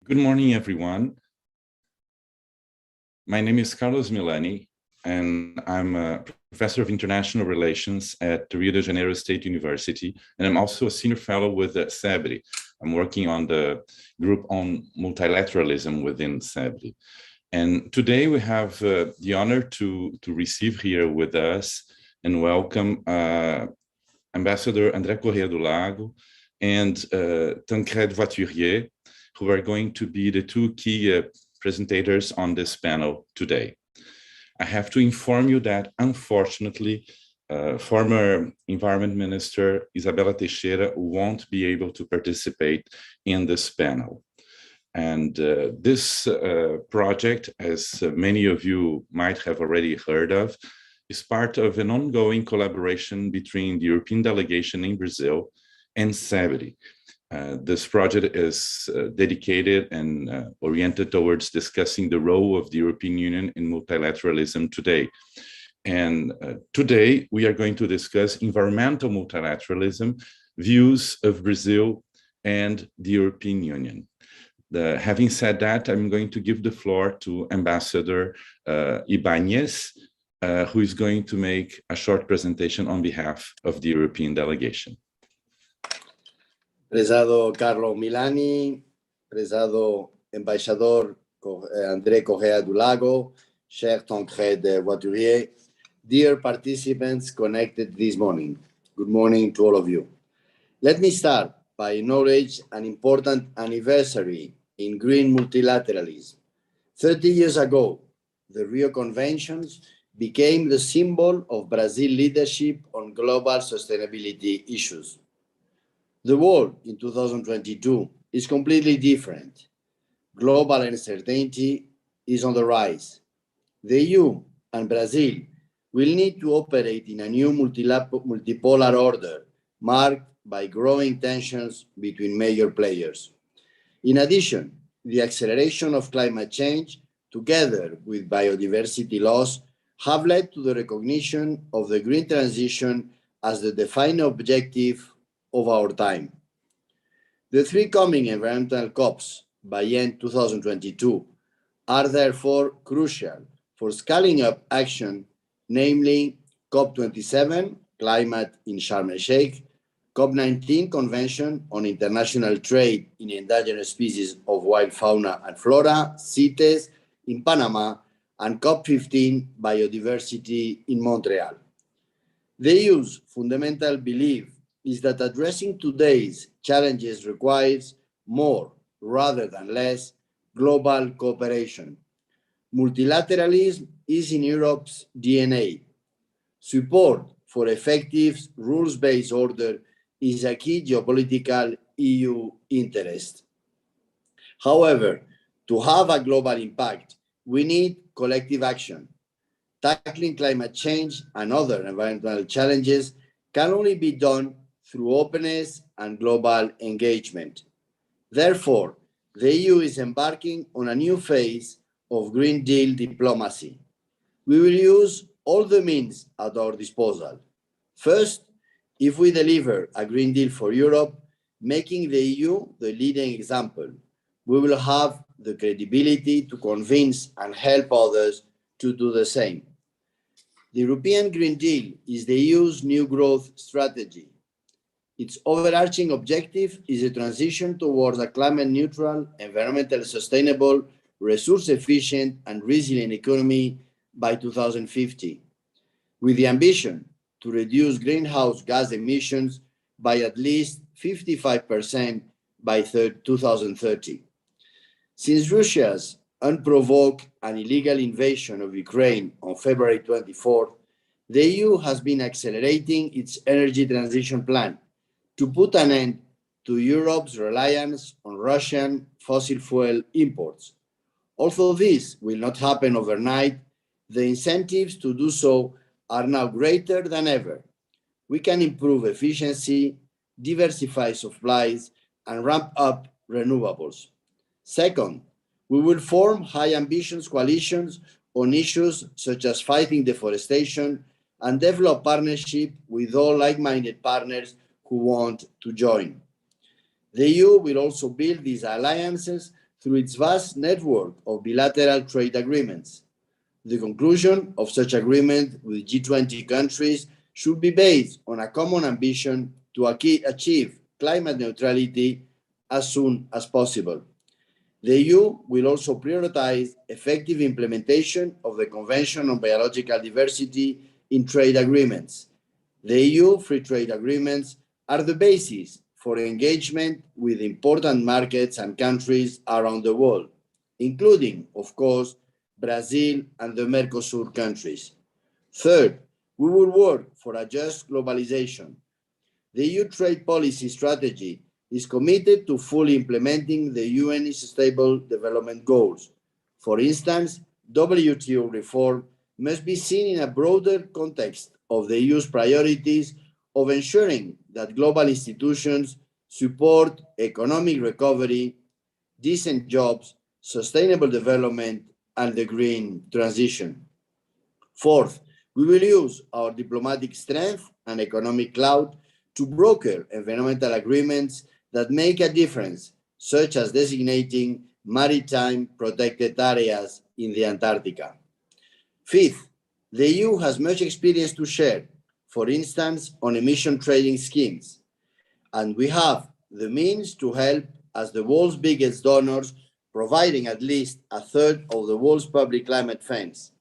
Good morning, everyone. My name is Carlos Milani, and I'm a professor of international relations at the Rio de Janeiro State University, and I'm also a senior fellow with CEBRI. I'm working on the group on multilateralism within CEBRI. And today we have the honor to receive here with us and welcome Ambassador André Corrêa do Lago and Tancred Voiturier, who are going to be the two key presentators on this panel today. I have to inform you that, unfortunately, former Environment Minister Isabella Teixeira won't be able to participate in this panel. And this project, as many of you might have already heard of, is part of an ongoing collaboration between the European delegation in Brazil and CEBRI. This project is dedicated and oriented towards discussing the role of the European Union in multilateralism today. And today we are going to discuss environmental multilateralism, views of Brazil and the European Union. Having said that, I'm going to give the floor to Ambassador Ibáñez, who is going to make a short presentation on behalf of the European delegation. Prezado Carlos Milani, prezado Embaixador André Corrêa do Lago, cher Tancred Voiturier, dear participants connected this morning, good morning to all of you. Let me start by acknowledging an important anniversary in green multilateralism. 30 years ago, the Rio Conventions became the symbol of Brazil's leadership on global sustainability issues. The world in 2022 is completely different. Global uncertainty is on the rise. The EU and Brazil will need to operate in a new multipolar order marked by growing tensions between major players. In addition, the acceleration of climate change, together with biodiversity loss, have led to the recognition of the green transition as the defining objective of our time. The three coming environmental COPs by end 2022 are therefore crucial for scaling up action, namely COP27, Climate in Sharm el-Sheikh, COP19, Convention on International Trade in Endangered Species of Wild Fauna and Flora, CITES, in Panama, and COP15, Biodiversity in Montreal. The EU's fundamental belief is that addressing today's challenges requires more rather than less global cooperation. Multilateralism is in Europe's DNA. Support for effective rules-based order is a key geopolitical EU interest. However, to have a global impact, we need collective action. Tackling climate change and other environmental challenges can only be done through openness and global engagement. Therefore, the EU is embarking on a new phase of Green Deal diplomacy. We will use all the means at our disposal. First, if we deliver a Green Deal for Europe, making the EU the leading example, we will have the credibility to convince and help others to do the same. The European Green Deal is the EU's new growth strategy. Its overarching objective is a transition towards a climate-neutral, environmentally sustainable, resource-efficient, and resilient economy by 2050, with the ambition to reduce greenhouse gas emissions by at least 55% by 2030. Since Russia's unprovoked and illegal invasion of Ukraine on February 24th, the EU has been accelerating its energy transition plan to put an end to Europe's reliance on Russian fossil fuel imports. Although this will not happen overnight, the incentives to do so are now greater than ever. We can improve efficiency, diversify supplies, and ramp up renewables. Second, we will form high ambitions coalitions on issues such as fighting deforestation and develop partnership with all like-minded partners who want to join. The EU will also build these alliances through its vast network of bilateral trade agreements. The conclusion of such agreement with G20 countries should be based on a common ambition to achieve climate neutrality as soon as possible. The EU will also prioritize effective implementation of the Convention on Biological Diversity in trade agreements. The EU free trade agreements are the basis for engagement with important markets and countries around the world, including, of course, Brazil and the Mercosur countries. Third, we will work for a just globalization. The EU trade policy strategy is committed to fully implementing the UN Sustainable Development Goals. For instance, WTO reform must be seen in a broader context of the EU's priorities of ensuring that global institutions support economic recovery, decent jobs, sustainable development, and the green transition. Fourth, we will use our diplomatic strength and economic clout to broker environmental agreements that make a difference, such as designating maritime protected areas in the Antarctica. Fifth, the EU has much experience to share, for instance, on emission trading schemes, and we have the means to help as the world's biggest donors, providing at least a third of the world's public climate finance.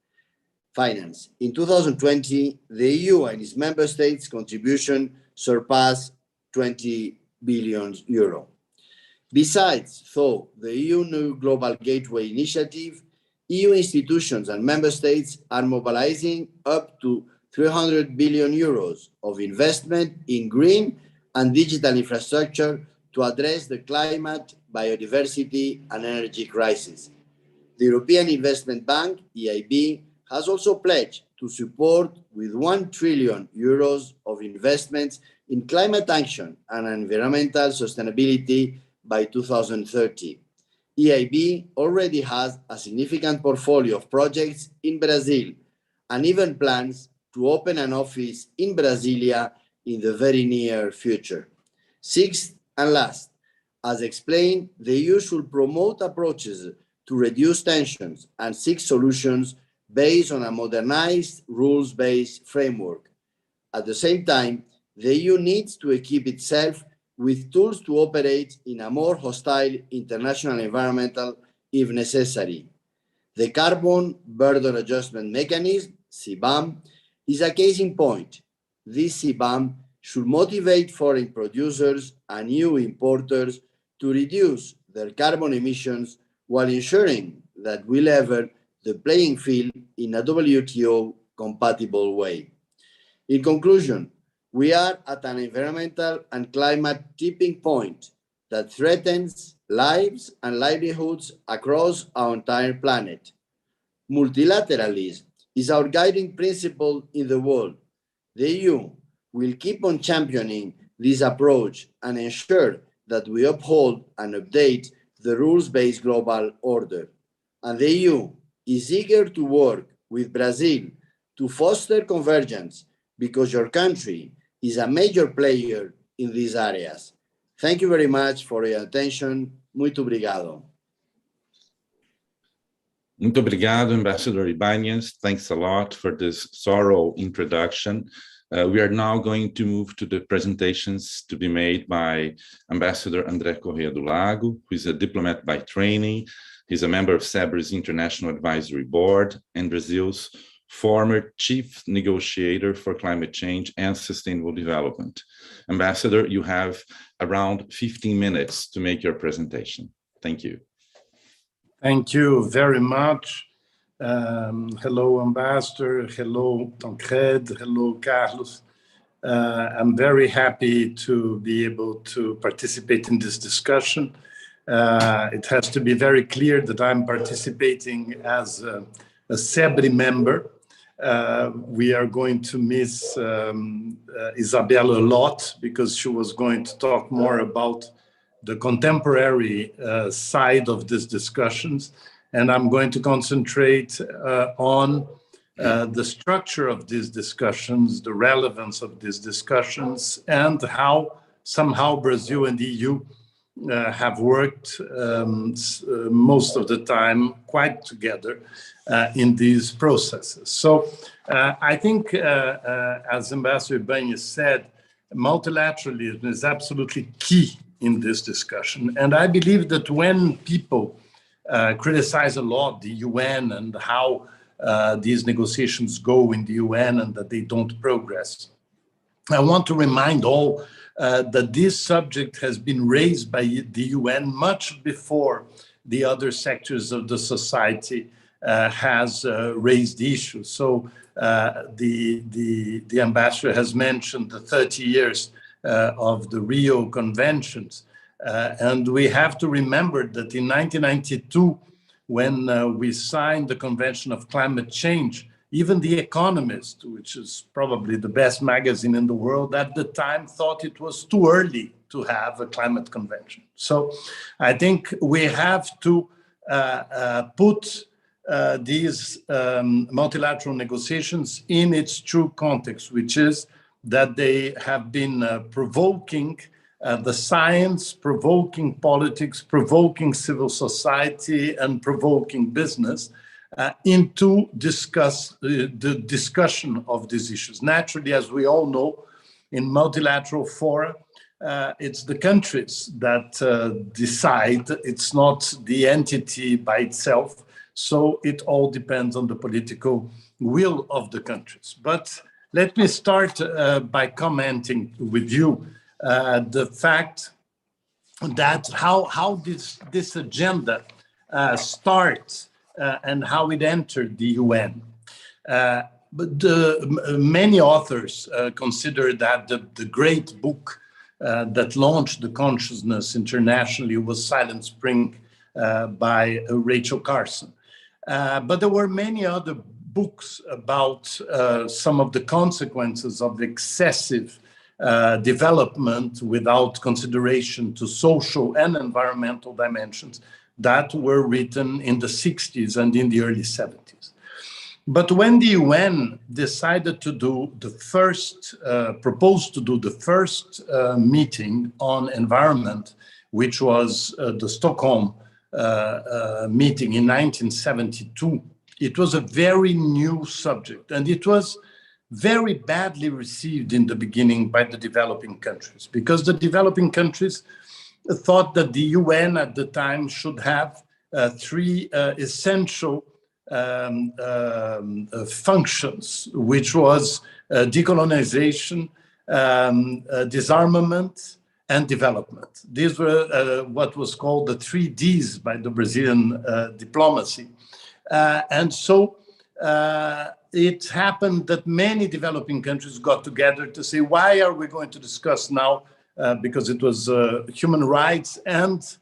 In 2020, the EU and its member states' contribution surpassed 20 billion euro. Besides, through the EU New Global Gateway Initiative, EU institutions and member states are mobilizing up to 300 billion euros of investment in green and digital infrastructure to address the climate, biodiversity, and energy crisis. The European Investment Bank, EIB, has also pledged to support with 1 trillion euros of investments in climate action and environmental sustainability by 2030. EIB already has a significant portfolio of projects in Brazil and even plans to open an office in Brasilia in the very near future. Sixth and last, as explained, the EU should promote approaches to reduce tensions and seek solutions based on a modernized rules-based framework. At the same time, the EU needs to equip itself with tools to operate in a more hostile international environment if necessary. The Carbon Burden Adjustment Mechanism, CBAM, is a case in point. This CBAM should motivate foreign producers and EU importers to reduce their carbon emissions while ensuring that we level the playing field in a WTO-compatible way. In conclusion, we are at an environmental and climate tipping point that threatens lives and livelihoods across our entire planet. Multilateralism is our guiding principle in the world. The EU will keep on championing this approach and ensure that we uphold and update the rules-based global order. And the EU is eager to work with Brazil to foster convergence because your country is a major player in these areas. Thank you very much for your attention. Muito obrigado. Muito obrigado, Ambassador Ibanez. Thanks a lot for this thorough introduction. We are now going to move to the presentations to be made by Ambassador André Correia do Lago, who is a diplomat by training. He's a member of CEBRI's International Advisory Board and Brazil's former chief negotiator for climate change and sustainable development. Ambassador, you have around 15 minutes to make your presentation. Thank you. Thank you very much. Hello, Ambassador. Hello, Tancred. Hello, Carlos. I'm very happy to be able to participate in this discussion. It has to be very clear that I'm participating as a CEBRI member. We are going to miss Isabella a lot because she was going to talk more about the contemporary side of these discussions. And I'm going to concentrate on the structure of these discussions, the relevance of these discussions, and how somehow Brazil and the EU have worked most of the time quite together in these processes. So I think, as Ambassador Banhas said, multilateralism is absolutely key in this discussion. And I believe that when people criticize a lot the UN and how these negotiations go in the UN and that they don't progress, I want to remind all that this subject has been raised by the UN much before the other sectors of the society has raised the issue. So the ambassador has mentioned the 30 years of the Rio Conventions. And we have to remember that in 1992, when we signed the Convention of Climate Change, even The Economist, which is probably the best magazine in the world at the time, thought it was too early to have a climate convention. So I think we have to put these multilateral negotiations in its true context, which is that they have been provoking the science, provoking politics, provoking civil society, and provoking business into the discussion of these issues. Naturally, as we all know, in multilateral fora, it's the countries that decide. It's not the entity by itself. So it all depends on the political will of the countries. But let me start by commenting with you the fact that how this agenda starts and how it entered the UN. But many authors consider that the great book that launched the consciousness internationally was Silent Spring by Rachel Carson. But there were many other books about some of the consequences of excessive development without consideration to social and environmental dimensions that were written in the 60s and in the early 70s. But when the UN decided to do the first, proposed to do the first meeting on environment, which was the Stockholm meeting in 1972, it was a very new subject, and it was very badly received in the beginning by the developing countries, because the developing countries thought that the UN at the time should have three essential functions, which was decolonization, disarmament, and development. These were what was called the 3Ds by the Brazilian diplomacy. And so it happened that many developing countries got together to say, why are we going to discuss now, because it was human rights and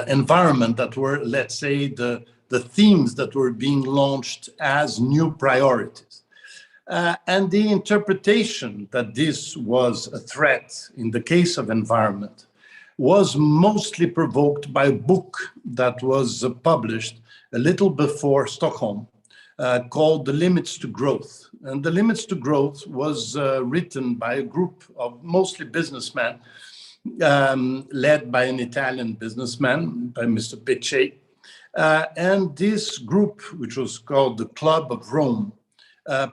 environment that were, let's say, the themes that were being launched as new priorities. And the interpretation that this was a threat in the case of environment was mostly provoked by a book that was published a little before Stockholm called The Limits to Growth. And The Limits to Growth was written by a group of mostly businessmen led by an Italian businessman, by Mr. Pecce. And this group, which was called the Club of Rome,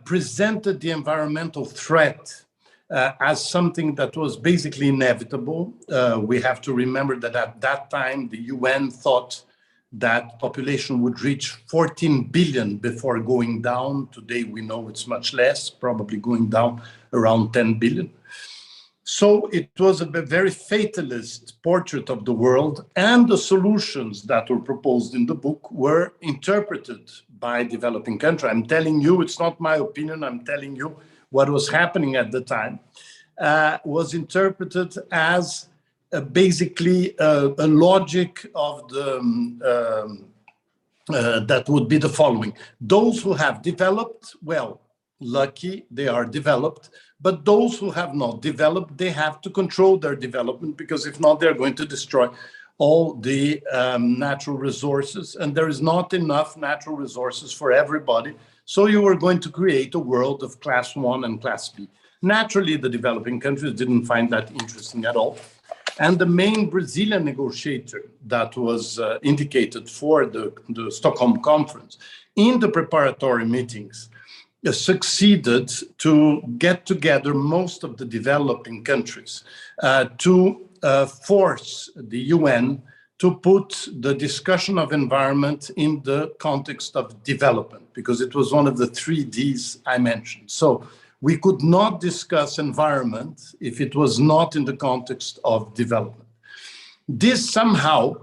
presented the environmental threat as something that was basically inevitable. We have to remember that at that time, the UN thought that population would reach 14 billion before going down. Today, we know it's much less, probably going down around 10 billion. So it was a very fatalist portrait of the world, and the solutions that were proposed in the book were interpreted by developing countries. I'm telling you, it's not my opinion, I'm telling you what was happening at the time, was interpreted as basically a logic of the, that would be the following. Those who have developed, well, lucky, they are developed, but those who have not developed, they have to control their development, because if not, they're going to destroy all the natural resources, and there is not enough natural resources for everybody. So you are going to create a world of class 1 and class B. Naturally, the developing countries didn't find that interesting at all. And the main Brazilian negotiator that was indicated for the Stockholm Conference in the preparatory meetings succeeded to get together most of the developing countries to force the UN to put the discussion of environment in the context of development, because it was one of the 3 Ds I mentioned. So we could not discuss environment if it was not in the context of development. This somehow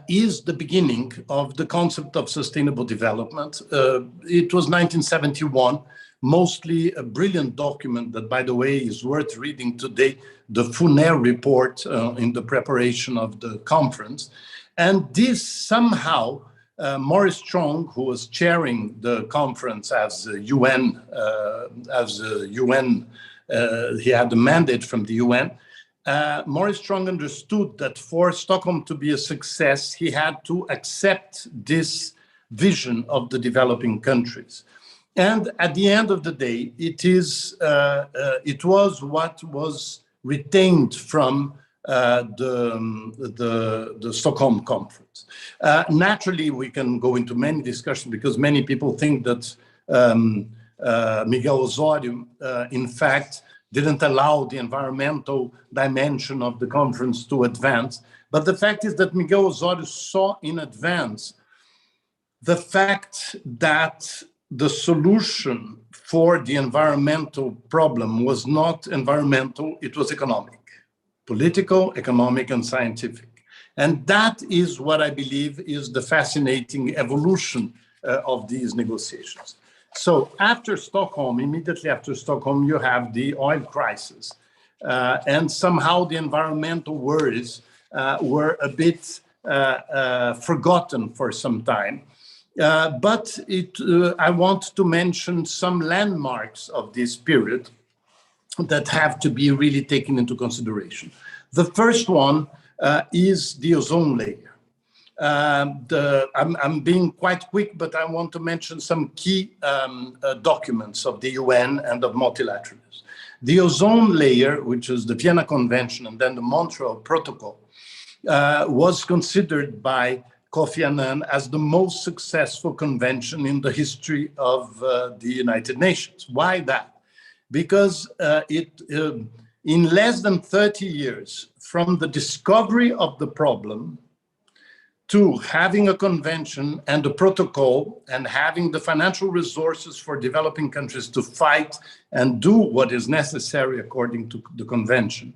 is the beginning of the concept of sustainable development. It was 1971, mostly a brilliant document that, by the way, is worth reading today, the Funer report in the preparation of the conference. And this somehow, Maurice Strong, who was chairing the conference as UN, he had a mandate from the UN. Maurice Strong understood that for Stockholm to be a success, he had to accept this vision of the developing countries. And at the end of the day, it was what was retained from the Stockholm Conference. Naturally, we can go into many discussions because many people think that Miguel Osorio, in fact, didn't allow the environmental dimension of the conference to advance. But the fact is that Miguel Osorio saw in advance the fact that the solution for the environmental problem was not environmental, it was economic, political, economic, and scientific. And that is what I believe is the fascinating evolution of these negotiations. So after Stockholm, immediately after Stockholm, you have the oil crisis. And somehow the environmental worries were a bit forgotten for some time. But I want to mention some landmarks of this period that have to be really taken into consideration. The first one is the ozone layer. I'm being quite quick, but I want to mention some key documents of the UN and of multilateralism. The ozone layer, which is the Vienna Convention and then the Montreal Protocol, was considered by Kofi Annan as the most successful convention in the history of the United Nations. Why that? Because in less than 30 years, from the discovery of the problem to having a convention and a protocol and having the financial resources for developing countries to fight and do what is necessary according to the convention,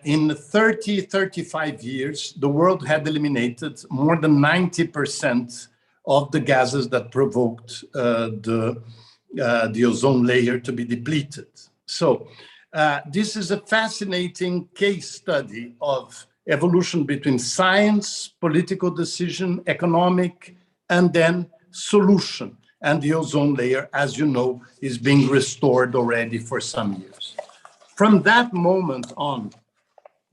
in 35 years, the world had eliminated more than 90% of the gases that provoked the ozone layer to be depleted. So this is a fascinating case study of evolution between science, political decision, economic, and then solution. And the ozone layer, as you know, is being restored already for some years. From that moment on,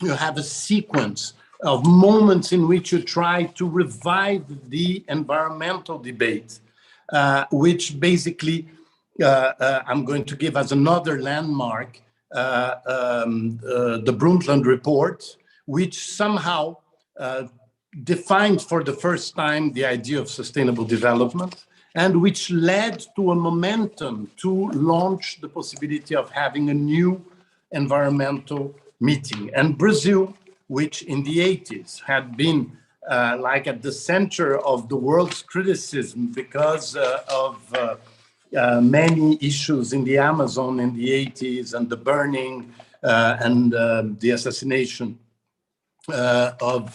you have a sequence of moments in which you try to revive the environmental debate, which basically I'm going to give as another landmark the Brundtland Report, which somehow defined for the first time the idea of sustainable development, and which led to a momentum to launch the possibility of having a new environmental meeting. And Brazil, which in the 80s had been like at the center of the world's criticism because of many issues in the Amazon in the 80s and the burning and the assassination of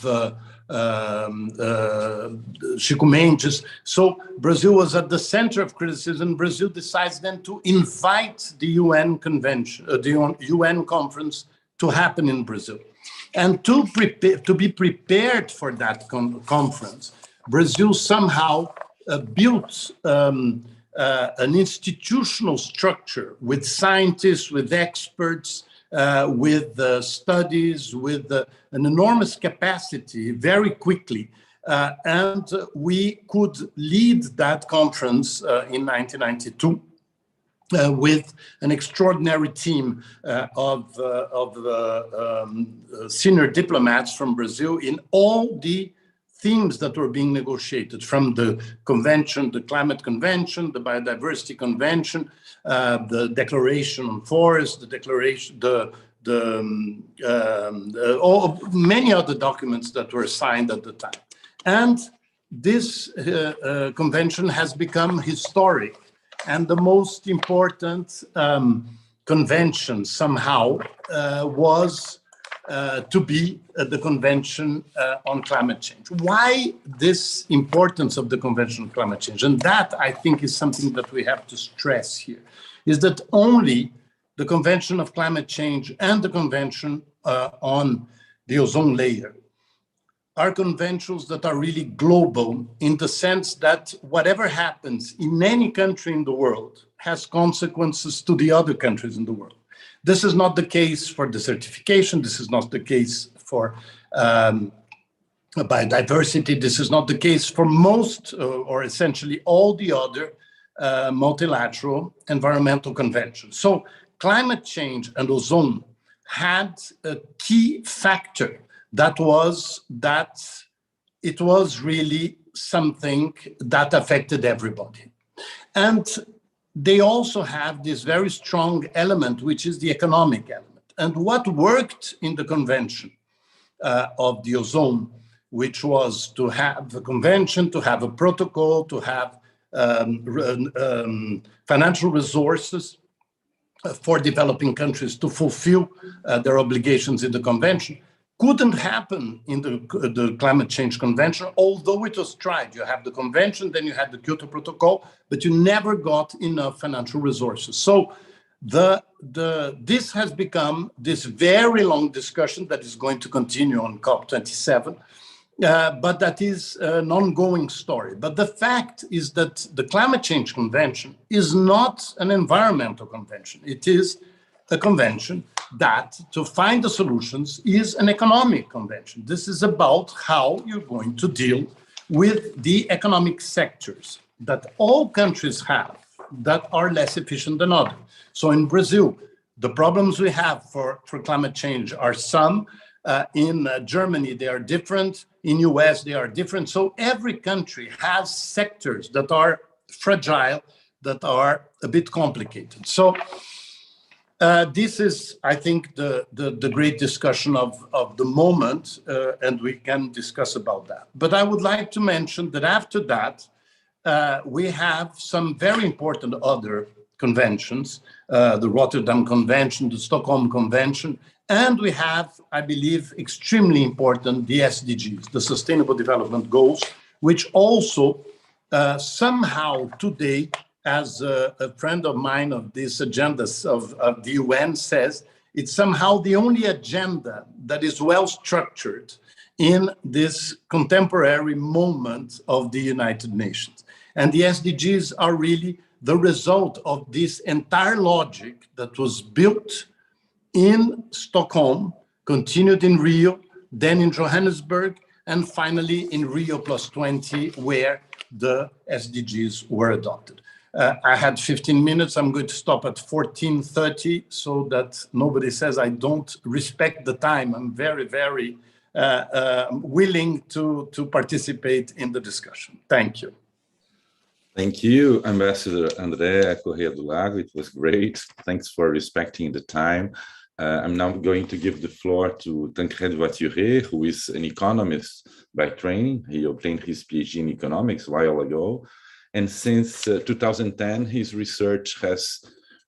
Chico Mendes. So Brazil was at the center of criticism. Brazil decides then to invite the UN convention, the UN conference to happen in Brazil. And to be prepared for that conference, Brazil somehow built an institutional structure with scientists, with experts, with studies, with an enormous capacity very quickly. And we could lead that conference in 1992 with an extraordinary team of senior diplomats from Brazil in all the themes that were being negotiated, from the convention, the climate convention, the biodiversity convention, the declaration on forests, the declaration, many other documents that were signed at the time. And this convention has become historic, and the most important convention somehow was to be the Convention on Climate Change. Why this importance of the Convention on Climate Change? And that, I think, is something that we have to stress here, is that only the Convention of Climate Change and the Convention on the ozone layer are conventions that are really global, in the sense that whatever happens in any country in the world has consequences to the other countries in the world. This is not the case for desertification. This is not the case for biodiversity. This is not the case for most or essentially all the other multilateral environmental conventions. So climate change and ozone had a key factor, that was that it was really something that affected everybody. And they also have this very strong element, which is the economic element. And what worked in the convention of the ozone, which was to have a convention, to have a protocol, to have financial resources for developing countries to fulfill their obligations in the convention, couldn't happen in the Climate Change Convention, although it was tried. You have the convention, then you had the Kyoto Protocol, but you never got enough financial resources. So this has become this very long discussion that is going to continue on COP27, but that is an ongoing story. But the fact is that the Climate Change Convention is not an environmental convention. It is a convention that, to find the solutions, is an economic convention. This is about how you're going to deal with the economic sectors that all countries have that are less efficient than others. So in Brazil, the problems we have for climate change are some. In Germany, they are different. In US, they are different. So every country has sectors that are fragile, that are a bit complicated. So this is, I think, the great discussion of the moment, and we can discuss about that. But I would like to mention that after that, we have some very important other conventions, the Rotterdam Convention, the Stockholm Convention, and we have, I believe, extremely important, the SDGs, the Sustainable Development Goals, which also somehow today, as a friend of mine of these agendas of the UN says, it's somehow the only agenda that is well structured in this contemporary moment of the United Nations. And the SDGs are really the result of this entire logic that was built in Stockholm, continued in Rio, then in Johannesburg, and finally in Rio +20, where the SDGs were adopted. I had 15 minutes. I'm going to stop at 14:30 so that nobody says I don't respect the time. I'm very, very willing to participate in the discussion. Thank you. Thank you, Ambassador André Correa do Lago. It was great. Thanks for respecting the time. I'm now going to give the floor to Tancrède Voituré, who is an economist by training. He obtained his PhD in economics a while ago. And since 2010, his research has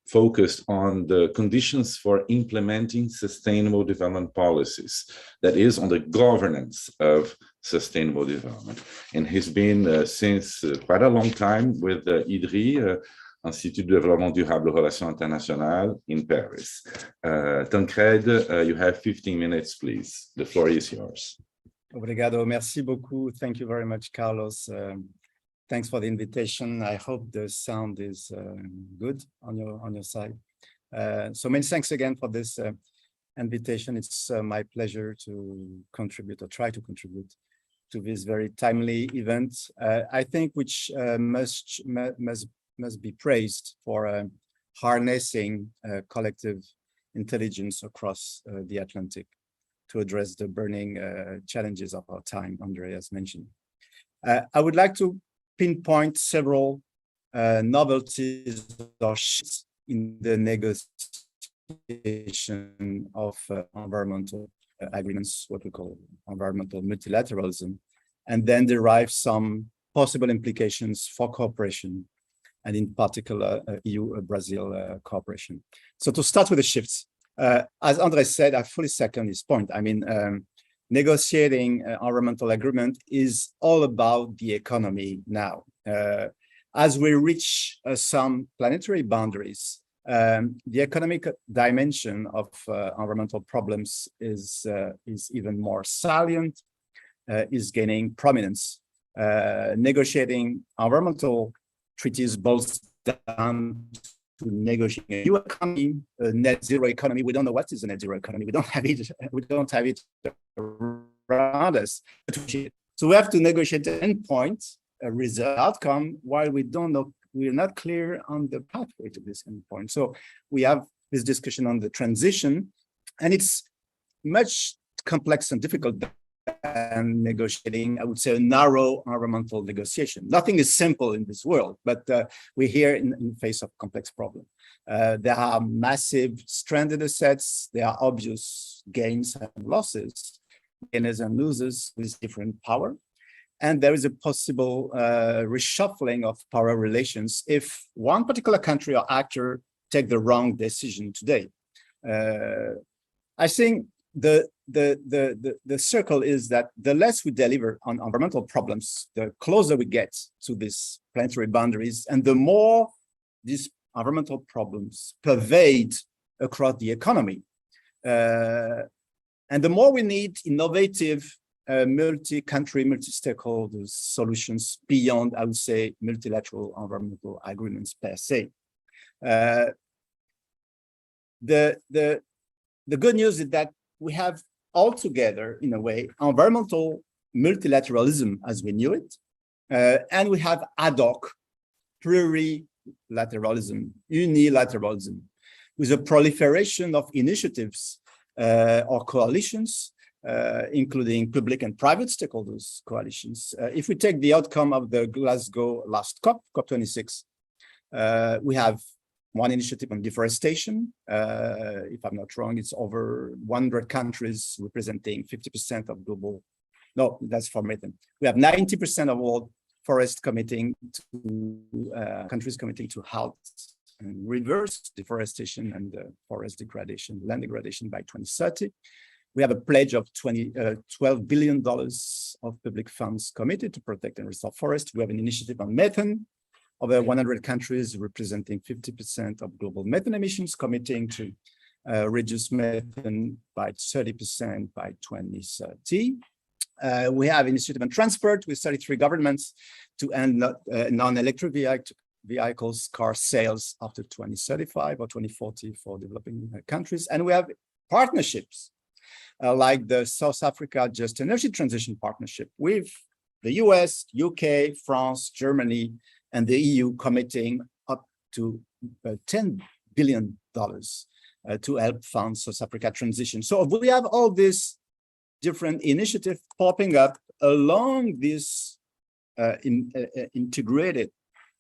focused on the conditions for implementing sustainable development policies, that is, on the governance of sustainable development. And he's been since quite a long time with IDRI, Institut de Développement Durable Relations Internationales in Paris. Tancrède, you have 15 minutes, please. The floor is yours. Obrigado, merci beaucoup. Thank you very much, Carlos. Thanks for the invitation. I hope the sound is good on your side. So many thanks again for this invitation. It's my pleasure to contribute or try to contribute to this very timely event. I think which must be praised for harnessing collective intelligence across the Atlantic to address the burning challenges of our time, Andre has mentioned. I would like to pinpoint several novelties or shifts in the negotiation of environmental agreements, what we call environmental multilateralism, and then derive some possible implications for cooperation, and in particular, EU-Brazil cooperation. So to start with the shifts, as Andre said, I fully second his point. I mean, negotiating environmental agreement is all about the economy now. As we reach some planetary boundaries, the economic dimension of environmental problems is even more salient, is gaining prominence. Negotiating environmental treaties boils down to negotiating a new economy, a net zero economy. We don't know what is a net zero economy. We don't have it. We don't have it around us. So we have to negotiate the endpoint, a result outcome, while we don't know. We're not clear on the pathway to this endpoint. So we have this discussion on the transition, and it's much complex and difficult than negotiating, I would say, a narrow environmental negotiation. Nothing is simple in this world, but we're here in the face of complex problems. There are massive stranded assets. There are obvious gains and losses, gainers and losers with different power. And there is a possible reshuffling of power relations if one particular country or actor take the wrong decision today. I think the circle is that the less we deliver on environmental problems, the closer we get to these planetary boundaries, and the more these environmental problems pervade across the economy. And the more we need innovative multi-country, multi-stakeholders solutions beyond, I would say, multilateral environmental agreements per se. The good news is that we have altogether, in a way, environmental multilateralism as we knew it, and we have ad hoc plurilateralism, unilateralism, with a proliferation of initiatives or coalitions, including public and private stakeholders coalitions. If we take the outcome of the Glasgow last COP26, we have one initiative on deforestation. If I'm not wrong, it's over 100 countries representing 50% of global, no, that's for methane. We have 90% of all forests committing to, countries committing to halt and reverse deforestation and forest degradation, land degradation by 2030. We have a pledge of $12 billion of public funds committed to protect and restore forests. We have an initiative on methane, over 100 countries representing 50% of global methane emissions, committing to reduce methane by 30% by 2030. We have initiative on transport with 33 governments to end non-electric vehicles, car sales after 2035 or 2040 for developing countries. And we have partnerships like the South Africa Just Energy Transition Partnership with the US, UK, France, Germany, and the EU committing up to $10 billion to help fund South Africa transition. So we have all these different initiatives popping up along this integrated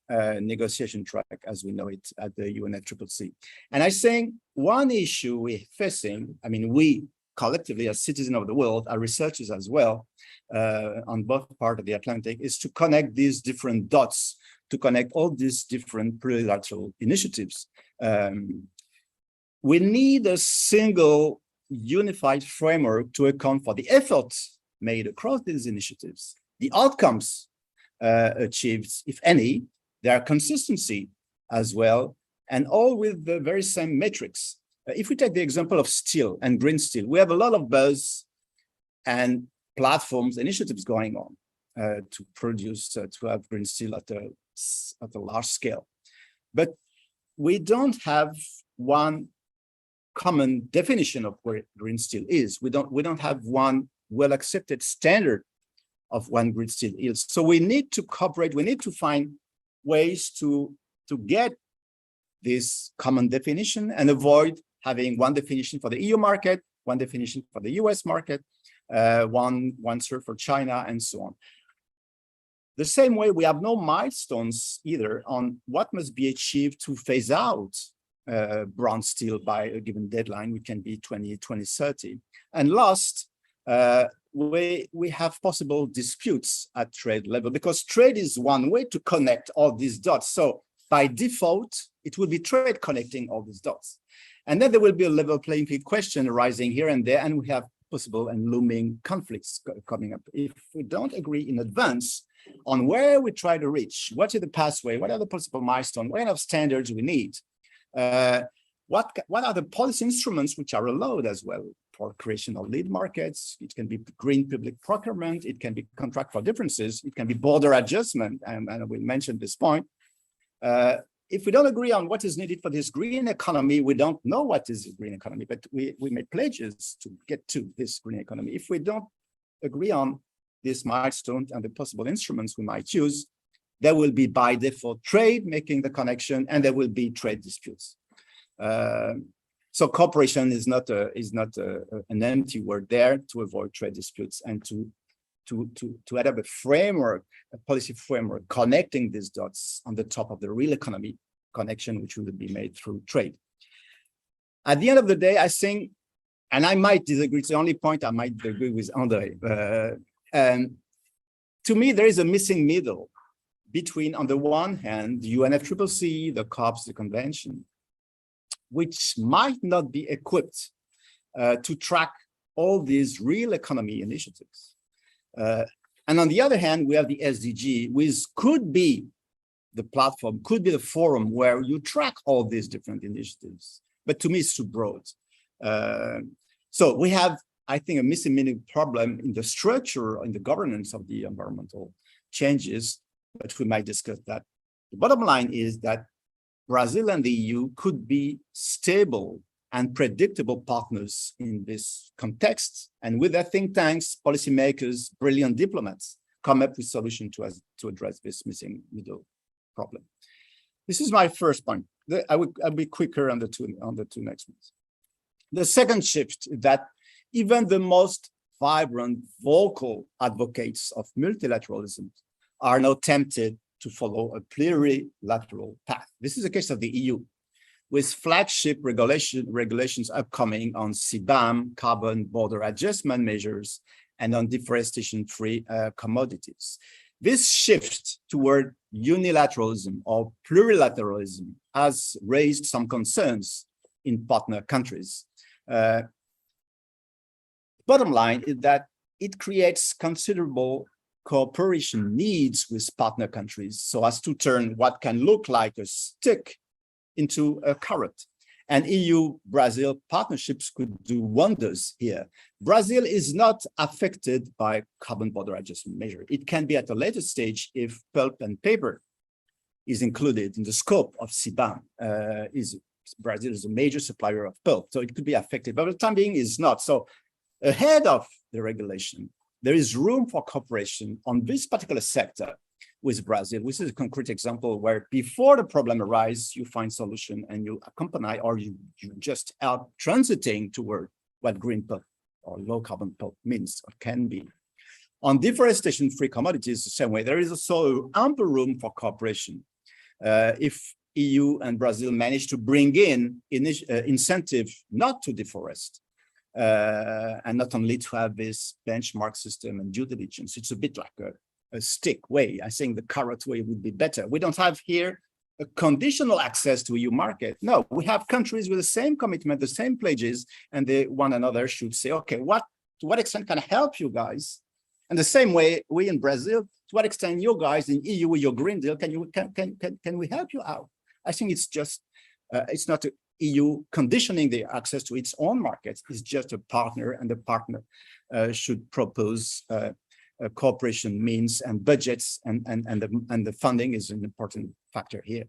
negotiation track as we know it at the UNFCCC. And I think one issue we're facing, I mean, we collectively as citizens of the world, our researchers as well, on both parts of the Atlantic, is to connect these different dots, to connect all these different plurilateral initiatives. We need a single unified framework to account for the efforts made across these initiatives, the outcomes achieved, if any, their consistency as well, and all with the very same metrics. If we take the example of steel and green steel, we have a lot of buzz and platforms, initiatives going on to produce, to have green steel at a large scale. But we don't have one common definition of where green steel is. We don't have one well-accepted standard of when green steel is. So we need to cooperate, we need to find ways to get this common definition and avoid having one definition for the EU market, one definition for the US market, one for China, and so on. The same way, we have no milestones either on what must be achieved to phase out bronze steel by a given deadline, which can be 2030. And last, we have possible disputes at trade level, because trade is one way to connect all these dots. So by default, it will be trade connecting all these dots. And then there will be a level playing field question arising here and there, and we have possible and looming conflicts coming up. If we don't agree in advance on where we try to reach, what is the pathway, what are the possible milestones, what kind of standards we need, what are the policy instruments which are allowed as well for creation of lead markets. It can be green public procurement, it can be contract for differences, it can be border adjustment, and we mentioned this point. If we don't agree on what is needed for this green economy, we don't know what is a green economy, but we made pledges to get to this green economy. If we don't agree on this milestone and the possible instruments we might use, there will be by default trade making the connection, and there will be trade disputes. So cooperation is not an empty word there to avoid trade disputes and to add up a framework, a policy framework connecting these dots on the top of the real economy connection, which will be made through trade. At the end of the day, I think, and I might disagree, it's the only point I might agree with Andre. To me, there is a missing middle between, on the one hand, the UNFCCC, the COPs, the convention, which might not be equipped to track all these real economy initiatives. And on the other hand, we have the SDG, which could be the platform, could be the forum where you track all these different initiatives. But to me, it's too broad. So we have, I think, a missing middle problem in the structure, in the governance of the environmental changes, but we might discuss that. The bottom line is that Brazil and the EU could be stable and predictable partners in this context, and with their think tanks, policymakers, brilliant diplomats come up with solutions to address this missing middle problem. This is my first point. I'll be quicker on the two next ones. The second shift is that even the most vibrant, vocal advocates of multilateralism are now tempted to follow a plurilateral path. This is the case of the EU, with flagship regulations upcoming on CBAM, carbon border adjustment measures, and on deforestation-free commodities. This shift toward unilateralism or plurilateralism has raised some concerns in partner countries. Bottom line is that it creates considerable cooperation needs with partner countries so as to turn what can look like a stick into a carrot. And EU-Brazil partnerships could do wonders here. Brazil is not affected by carbon border adjustment measure. It can be at a later stage if pulp and paper is included in the scope of CBAM. Brazil is a major supplier of pulp, so it could be affected, but for the time being is not. So ahead of the regulation, there is room for cooperation on this particular sector with Brazil, which is a concrete example where before the problem arises, you find solution and you accompany, or you just help transiting toward what green pulp or low carbon pulp means or can be. On deforestation-free commodities, the same way, there is also ample room for cooperation. If EU and Brazil manage to bring in incentive not to deforest, and not only to have this benchmark system and due diligence, it's a bit like a stick way. I think the carrot way would be better. We don't have here a conditional access to EU market. No, we have countries with the same commitment, the same pledges, and they one another should say, okay, to what extent can I help you guys? And the same way, we in Brazil, to what extent you guys in EU with your Green Deal, can we help you out? I think it's just, it's not a EU conditioning the access to its own markets. It's just a partner, and the partner should propose cooperation means and budgets, and the funding is an important factor here.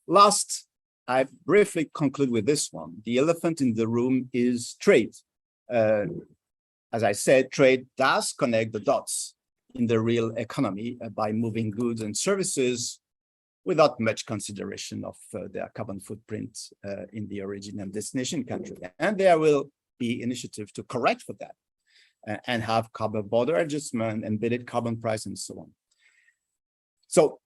Last, I briefly conclude with this one. The elephant in the room is trade. As I said, trade does connect the dots in the real economy by moving goods and services without much consideration of their carbon footprint in the origin and destination country. And there will be initiatives to correct for that and have carbon border adjustment, embedded carbon price, and so on. So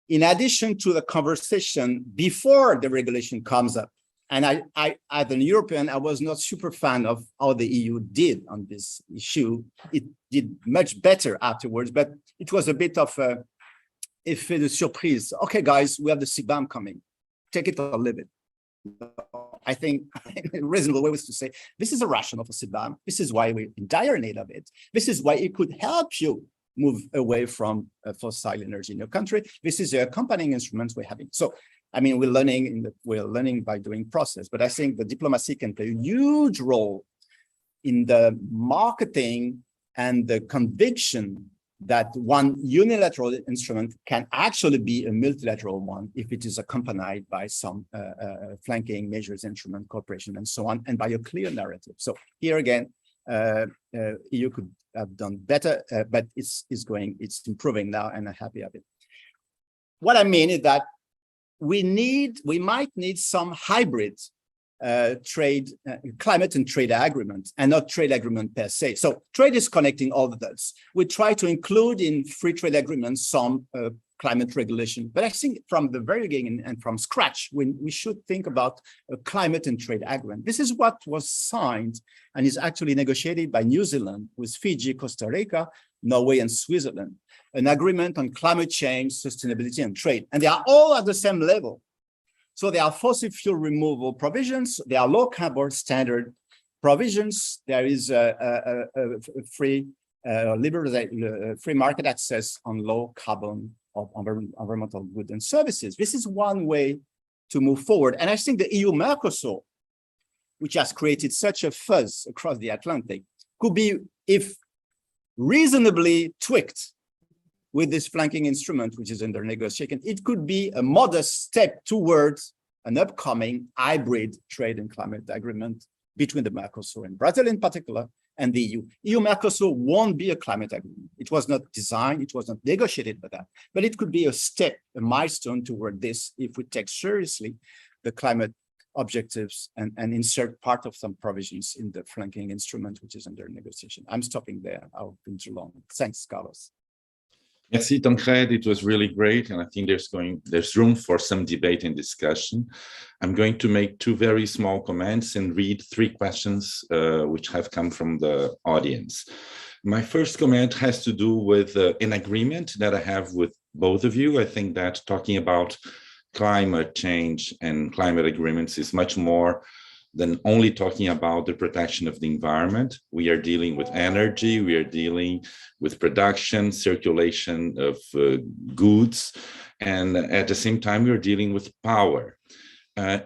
in addition to the conversation before the regulation comes up, and I, as an European, I was not super fan of how the EU did on this issue. It did much better afterwards, but it was a bit of a effet de surprise. Okay, guys, we have the CBAM coming. Take it or leave it. I think a reasonable way was to say, this is a rationale for CBAM. This is why we're in dire need of it. This is why it could help you move away from fossil energy in your country. This is the accompanying instruments we're having. So, I mean, we're learning by doing process, but I think the diplomacy can play a huge role in the marketing and the conviction that one unilateral instrument can actually be a multilateral one if it is accompanied by some flanking measures, instrument, cooperation, and so on, and by a clear narrative. So here again, EU could have done better, but it's improving now, and I'm happy of it. What I mean is that we might need some hybrid trade, climate and trade agreement, and not trade agreement per se. So trade is connecting all of those. We try to include in free trade agreements some climate regulation, but I think from the very beginning and from scratch, we should think about a climate and trade agreement. This is what was signed and is actually negotiated by New Zealand with Fiji, Costa Rica, Norway, and Switzerland, an agreement on climate change, sustainability, and trade. And they are all at the same level. So there are fossil fuel removal provisions, there are low carbon standard provisions, there is a free free market access on low carbon of environmental goods and services. This is one way to move forward. And I think the EU-Mercosur, which has created such a fuzz across the Atlantic, could be, if reasonably tweaked with this flanking instrument, which is under negotiation, it could be a modest step towards an upcoming hybrid trade and climate agreement between the Mercosur and Brazil in particular, and the EU. EU-Mercosur won't be a climate agreement. It was not designed, it was not negotiated for that, but it could be a step, a milestone toward this if we take seriously the climate objectives and insert part of some provisions in the flanking instrument, which is under negotiation. I'm stopping there. I've been too long. Thanks, Carlos. Merci, Tancred. It was really great, and I think there's room for some debate and discussion. I'm going to make two very small comments and read three questions which have come from the audience. My first comment has to do with an agreement that I have with both of you. I think that talking about climate change and climate agreements is much more than only talking about the protection of the environment. We are dealing with energy, we are dealing with production, circulation of goods, and at the same time, we are dealing with power.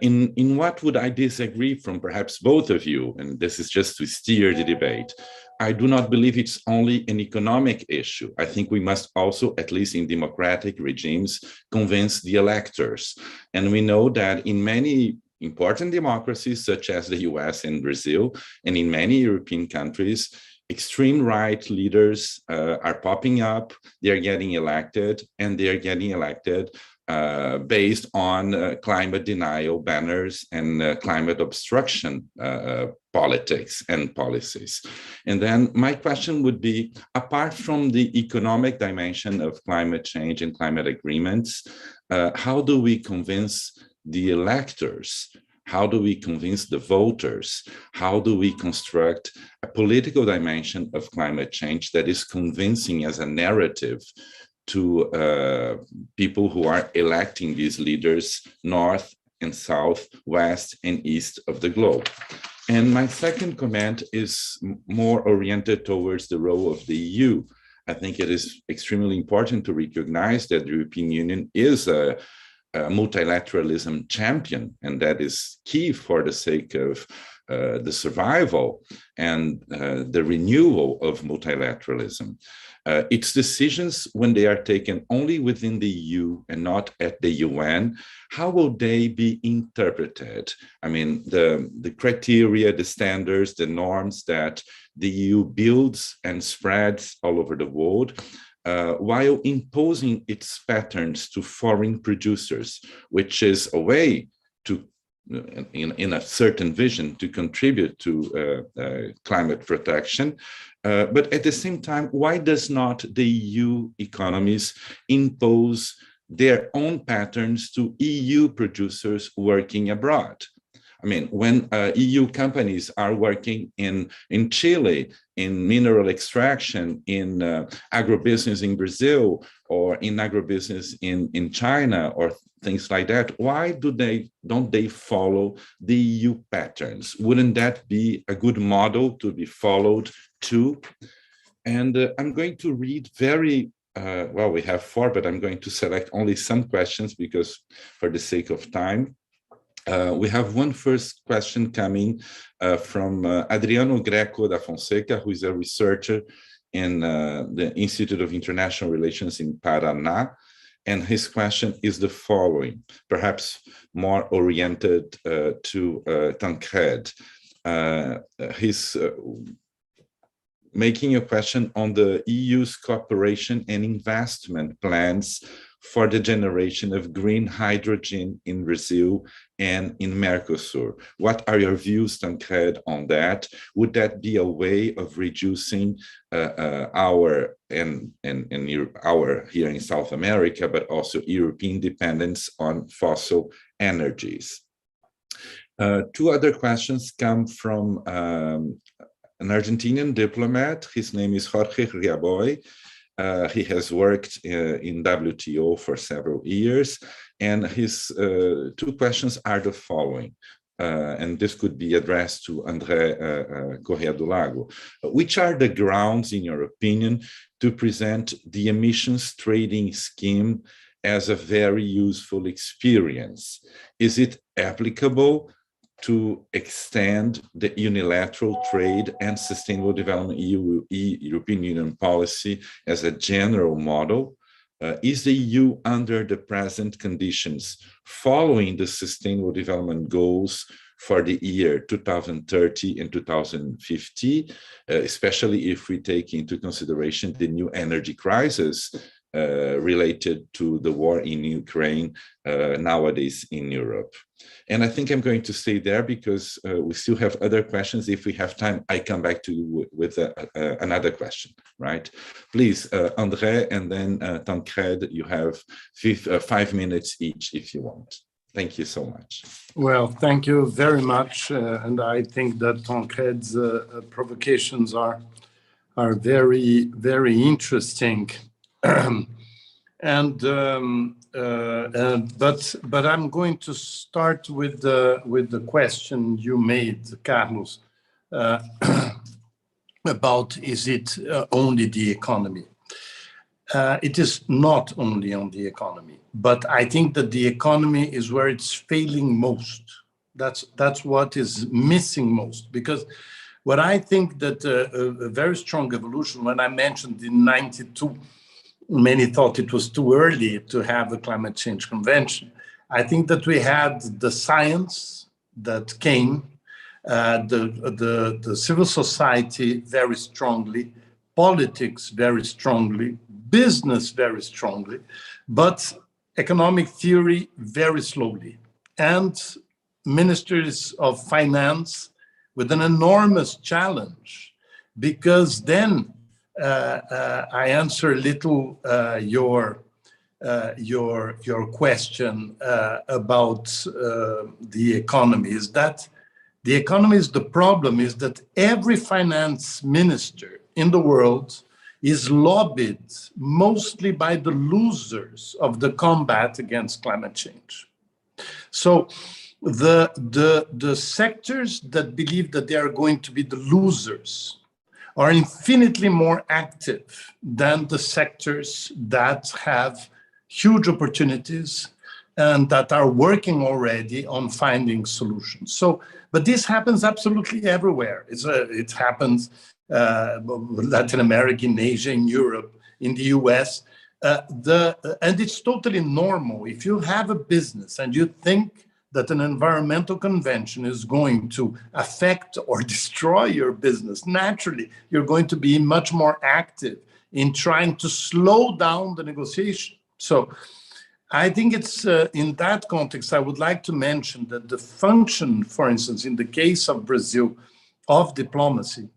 In what would I disagree from perhaps both of you, and this is just to steer the debate, I do not believe it's only an economic issue. I think we must also, at least in democratic regimes, convince the electors. And we know that in many important democracies, such as the US and Brazil, and in many European countries, extreme right leaders are popping up, they're getting elected, and they're getting elected based on climate denial banners and climate obstruction politics and policies. And then my question would be, apart from the economic dimension of climate change and climate agreements, how do we convince the electors? How do we convince the voters? How do we construct a political dimension of climate change that is convincing as a narrative to people who are electing these leaders north and south, west and east of the globe? And my second comment is more oriented towards the role of the EU. I think it is extremely important to recognize that the European Union is a multilateralism champion, and that is key for the sake of the survival and the renewal of multilateralism. Its decisions, when they are taken only within the EU and not at the UN, how will they be interpreted? I mean, the criteria, the standards, the norms that the EU builds and spreads all over the world, while imposing its patterns to foreign producers, which is a way to, in a certain vision, to contribute to climate protection. But at the same time, why does not the EU economies impose their own patterns to EU producers working abroad? I mean, when EU companies are working in Chile, in mineral extraction, in agribusiness in Brazil, or in agribusiness in China, or things like that, why don't they follow the EU patterns? Wouldn't that be a good model to be followed too? And I'm going to read very well, we have 4, but I'm going to select only some questions because for the sake of time. We have one first question coming from Adriano Greco da Fonseca, who is a researcher in the Institute of International Relations in Paraná. And his question is the following, perhaps more oriented to Tancred. He's making a question on the EU's cooperation and investment plans for the generation of green hydrogen in Brazil and in Mercosur. What are your views, Tancred, on that? Would that be a way of reducing our here in South America, but also European dependence on fossil energies? 2 other questions come from an Argentinian diplomat. His name is Jorge Riaboy. He has worked in WTO for several years, and his 2 questions are the following, and this could be addressed to André Correa do Lago. Which are the grounds, in your opinion, to present the emissions trading scheme as a very useful experience? Is it applicable to extend the unilateral trade and sustainable development European Union policy as a general model? Is the EU under the present conditions following the sustainable development goals for the year 2030 and 2050, especially if we take into consideration the new energy crisis related to the war in Ukraine nowadays in Europe? And I think I'm going to stay there because we still have other questions. If we have time, I come back to you with another question, right? Please, André, and then Tancred, you have 5 minutes each if you want. Thank you so much. Well, thank you very much. And I think that Tancred's provocations are very, very interesting. But I'm going to start with the question you made, Carlos, about is it only the economy? It is not only on the economy, but I think that the economy is where it's failing most. That's what is missing most, because what I think that a very strong evolution, when I mentioned in '92, many thought it was too early to have a climate change convention. I think that we had the science that came, the civil society very strongly, politics very strongly, business very strongly, but economic theory very slowly. And ministries of finance with an enormous challenge, because then I answer a little your question about the economy. Is that the economy is the problem? Is that every finance minister in the world is lobbied mostly by the losers of the combat against climate change. So the sectors that believe that they are going to be the losers are infinitely more active than the sectors that have huge opportunities and that are working already on finding solutions. So, but this happens absolutely everywhere. It happens Latin America, in Asia, in Europe, in the US. And it's totally normal. If you have a business and you think that an environmental convention is going to affect or destroy your business, naturally, you're going to be much more active in trying to slow down the negotiation. So I think it's in that context, I would like to mention that the function, for instance, in the case of Brazil, of diplomacy,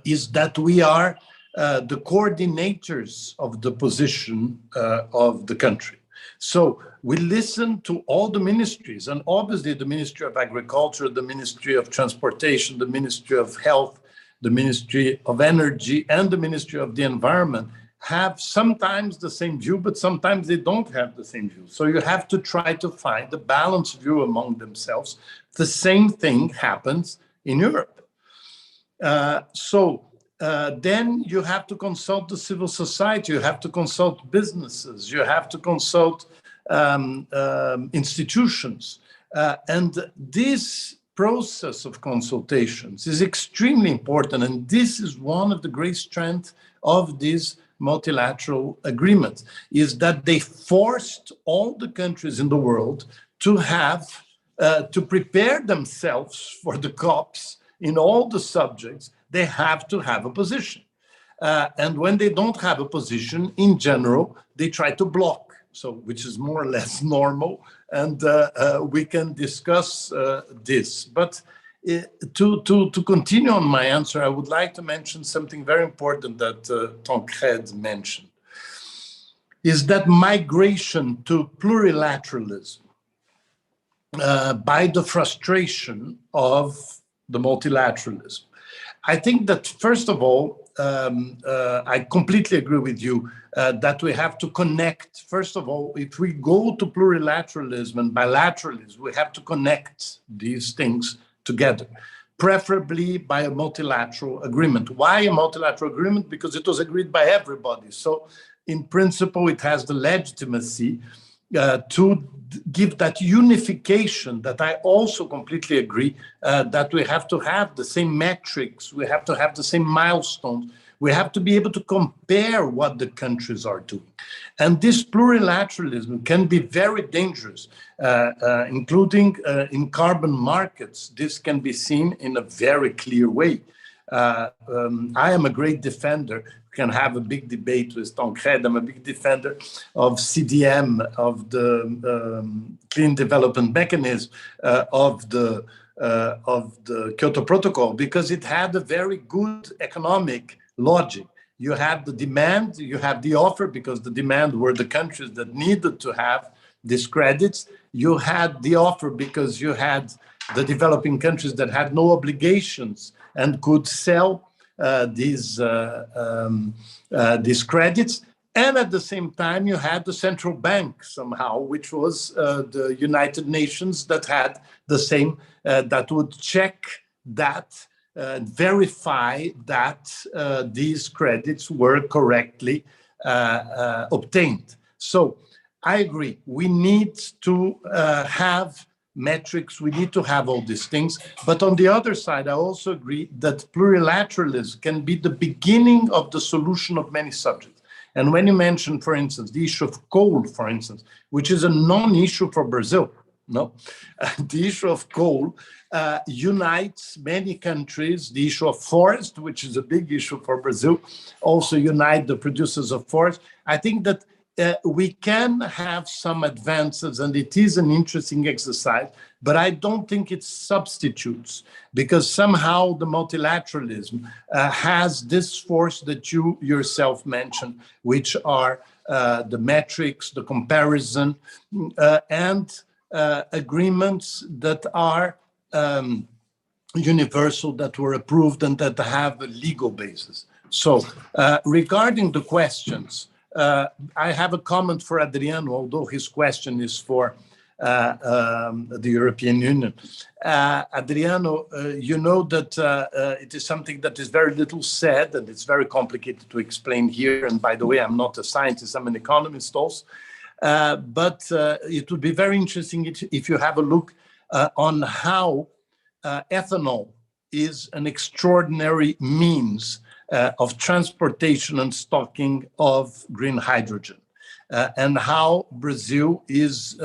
is that we are the coordinators of the position of the country. So we listen to all the ministries, and obviously the Ministry of Agriculture, the Ministry of Transportation, the Ministry of Health, the Ministry of Energy, and the Ministry of the Environment have sometimes the same view, but sometimes they don't have the same view. So you have to try to find a balanced view among themselves. The same thing happens in Europe. Then you have to consult the civil society, you have to consult businesses, you have to consult institutions. And this process of consultations is extremely important. And this is one of the great strengths of these multilateral agreements, is that they forced all the countries in the world to have, to prepare themselves for the COPs in all the subjects. They have to have a position. And when they don't have a position, in general, they try to block, so which is more or less normal. And we can discuss this. But to continue on my answer, I would like to mention something very important that Tancred mentioned, is that migration to plurilateralism by the frustration of the multilateralism. I think that, first of all, I completely agree with you that we have to connect. First of all, if we go to plurilateralism and bilateralism, we have to connect these things together, preferably by a multilateral agreement. Why a multilateral agreement? Because it was agreed by everybody. So in principle, it has the legitimacy to give that unification that I also completely agree that we have to have the same metrics, we have to have the same milestones, we have to be able to compare what the countries are doing. And this plurilateralism can be very dangerous, including in carbon markets. This can be seen in a very clear way. I am a great defender. Can have a big debate with Tancred. I'm a big defender of CDM, of the Clean Development Mechanism, of the Kyoto Protocol, because it had a very good economic logic. You had the demand, you have the offer, because the demand were the countries that needed to have these credits. You had the offer because you had the developing countries that had no obligations and could sell these credits, and at the same time you had the central bank somehow, which was the United Nations, that had the same, that would check that, verify that these credits were correctly obtained. So I agree, we need to have metrics, we need to have all these things. But on the other side, I also agree that plurilateralism can be the beginning of the solution of many subjects. And when you mention, for instance, the issue of coal, for instance, which is a non-issue for Brazil, no? The issue of coal unites many countries. The issue of forest, which is a big issue for Brazil, also unite the producers of forest. I think that we can have some advances, and it is an interesting exercise, but I don't think it substitutes, because somehow the multilateralism has this force that you yourself mentioned, which are the metrics, the comparison, and agreements that are universal, that were approved, and that have a legal basis. So regarding the questions, I have a comment for Adriano, although his question is for the European Union. Adriano, you know that it is something that is very little said, and it's very complicated to explain here. And by the way, I'm not a scientist, I'm an economist also. But it would be very interesting if you have a look on how ethanol is an extraordinary means of transportation and stocking of green hydrogen, and how Brazil is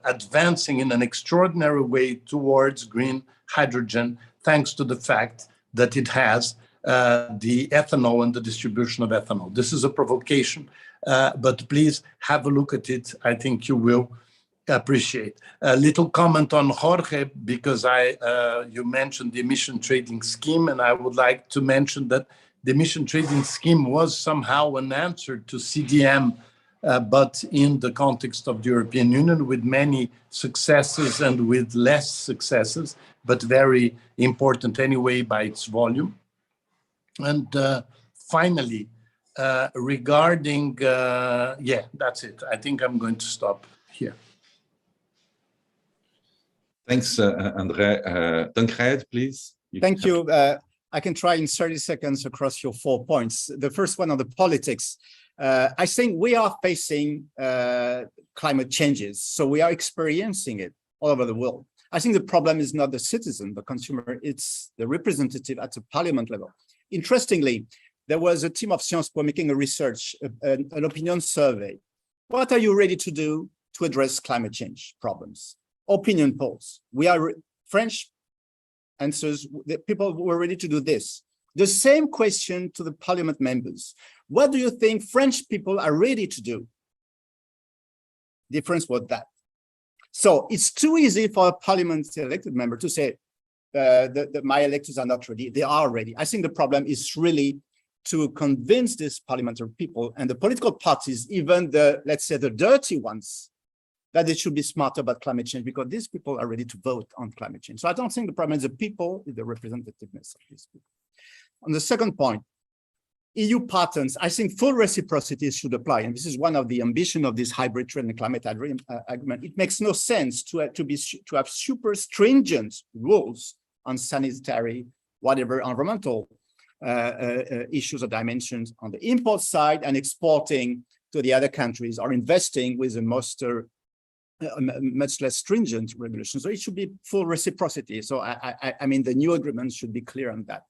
advancing in an extraordinary way towards green hydrogen, thanks to the fact that it has the ethanol and the distribution of ethanol. This is a provocation, but please have a look at it. I think you will appreciate. A little comment on Jorge, because you mentioned the emission trading scheme, and I would like to mention that the emission trading scheme was somehow an answer to CDM, but in the context of the European Union, with many successes and with less successes, but very important anyway by its volume. And finally, regarding, yeah, that's it. I think I'm going to stop here. Thanks, André. Tancred, please. Thank you. I can try in 30 seconds across your 4 points. The first one on the politics. I think we are facing climate changes, so we are experiencing it all over the world. I think the problem is not the citizen, the consumer, it's the representative at the parliament level. Interestingly, there was a team of Sciences Po making a research, an opinion survey. What are you ready to do to address climate change problems? Opinion polls. We are French answers, the people were ready to do this. The same question to the parliament members. What do you think French people are ready to do? Difference was that. So it's too easy for a parliament elected member to say, my electors are not ready. They are ready. I think the problem is really to convince these parliamentary people and the political parties, even the, let's say, the dirty ones, that they should be smarter about climate change, because these people are ready to vote on climate change. So I don't think the problem is the people, it's the representativeness of these people. On the second point, EU patents, I think full reciprocity should apply. And this is one of the ambition of this hybrid trade and climate agreement. It makes no sense to have super stringent rules on sanitary, whatever environmental issues or dimensions on the import side and exporting to the other countries or investing with a much less stringent regulations. So it should be full reciprocity. So I mean, the new agreement should be clear on that.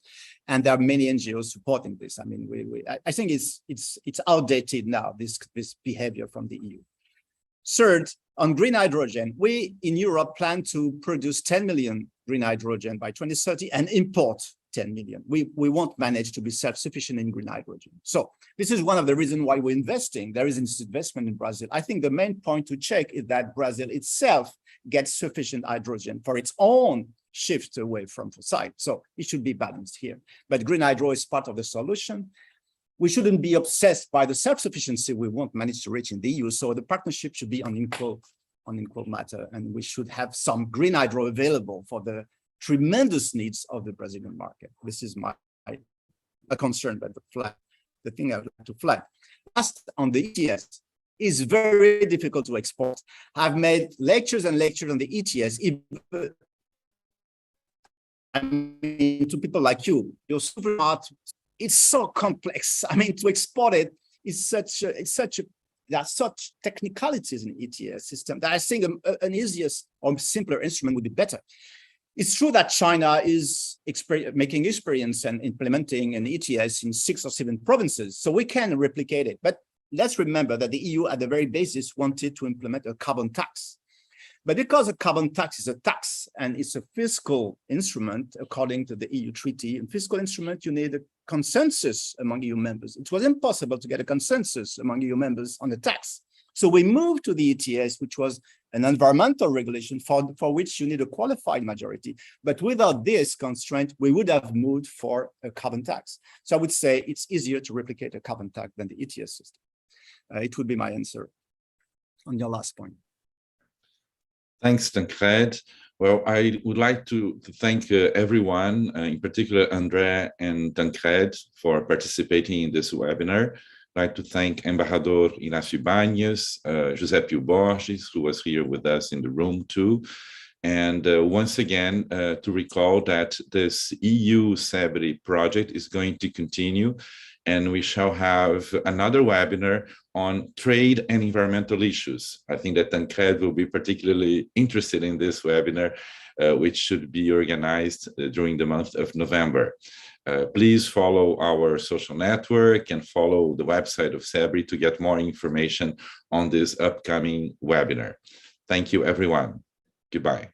And there are many NGOs supporting this. I mean, I think it's outdated now, this behavior from the EU. Third, on green hydrogen, we in Europe plan to produce 10 million green hydrogen by 2030 and import 10 million. We won't manage to be self-sufficient in green hydrogen. So this is one of the reasons why we're investing. There is this investment in Brazil. I think the main point to check is that Brazil itself gets sufficient hydrogen for its own shift away from fossil. So it should be balanced here. But green hydro is part of the solution. We shouldn't be obsessed by the self-sufficiency we won't manage to reach in the EU. So the partnership should be on equal matter, and we should have some green hydro available for the tremendous needs of the Brazilian market. This is a concern, but the thing I would like to flag. Last, on the ETS, is very difficult to export. I've made lectures and lectures on the ETS. I mean, to people like you, you're super smart. It's so complex. I mean, to export it is there are such technicalities in the ETS system that I think an easiest or simpler instrument would be better. It's true that China is making experience and implementing an ETS in 6 or 7 provinces, so we can replicate it. But let's remember that the EU at the very basis wanted to implement a carbon tax. But because a carbon tax is a tax and it's a fiscal instrument, according to the EU treaty, and fiscal instrument, you need a consensus among EU members. It was impossible to get a consensus among EU members on the tax. So we moved to the ETS, which was an environmental regulation for which you need a qualified majority. But without this constraint, we would have moved for a carbon tax. So I would say it's easier to replicate a carbon tax than the ETS system. It would be my answer on your last point. Thanks, Tancred. Well, I would like to thank everyone, in particular André and Tancred, for participating in this webinar. I'd like to thank Ambassador Inácio Baños, Giuseppe Borges, who was here with us in the room too. And once again, to recall that this EU CEBRI project is going to continue, and we shall have another webinar on trade and environmental issues. I think that Tancred will be particularly interested in this webinar, which should be organized during the month of November. Please follow our social network and follow the website of CEBRI to get more information on this upcoming webinar. Thank you, everyone. Goodbye.